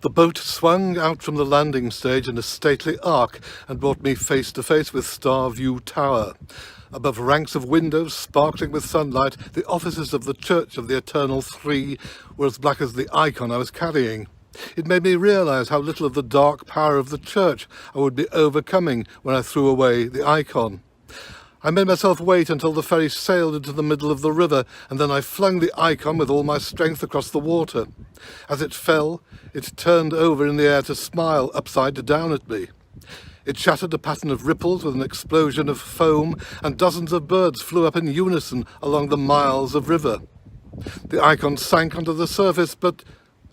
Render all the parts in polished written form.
The boat swung out from the landing stage in a stately arc and brought me face to face with Starview Tower. Above ranks of windows sparkling with sunlight, the offices of the Church of the Eternal Three were as black as the icon I was carrying. It made me realize how little of the dark power of the church I would be overcoming when I threw away the icon. I made myself wait until the ferry sailed into the middle of the river, and then I flung the icon with all my strength across the water. As it fell, it turned over in the air to smile upside down at me. It shattered a pattern of ripples with an explosion of foam, and dozens of birds flew up in unison along the miles of river. The icon sank onto the surface, but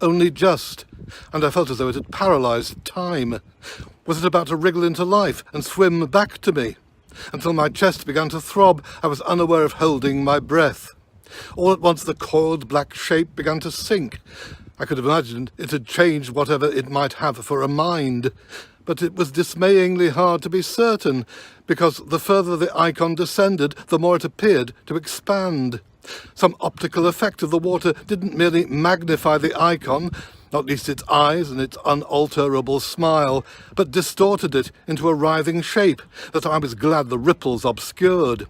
only just, and I felt as though it had paralyzed time. Was it about to wriggle into life and swim back to me? Until my chest began to throb, I was unaware of holding my breath. All at once the coiled black shape began to sink. I could have imagined it had changed whatever it might have for a mind, but it was dismayingly hard to be certain, because the further the icon descended, the more it appeared to expand. Some optical effect of the water didn't merely magnify the icon, not least its eyes and its unalterable smile, but distorted it into a writhing shape that I was glad the ripples obscured.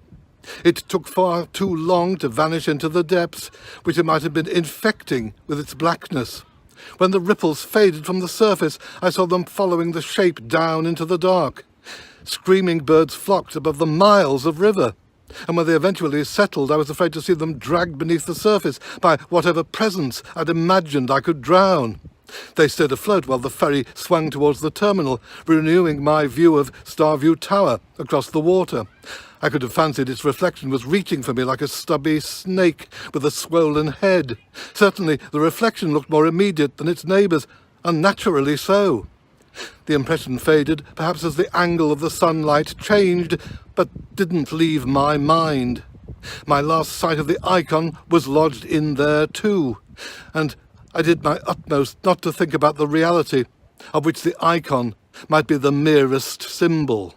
It took far too long to vanish into the depths, which it might have been infecting with its blackness. When the ripples faded from the surface, I saw them following the shape down into the dark. Screaming birds flocked above the miles of river, and when they eventually settled, I was afraid to see them dragged beneath the surface by whatever presence I'd imagined I could drown. They stayed afloat while the ferry swung towards the terminal, renewing my view of Starview Tower across the water. I could have fancied its reflection was reaching for me like a stubby snake with a swollen head. Certainly the reflection looked more immediate than its neighbours, unnaturally so. The impression faded, perhaps as the angle of the sunlight changed, but didn't leave my mind. My last sight of the icon was lodged in there too, and I did my utmost not to think about the reality, of which the icon might be the merest symbol.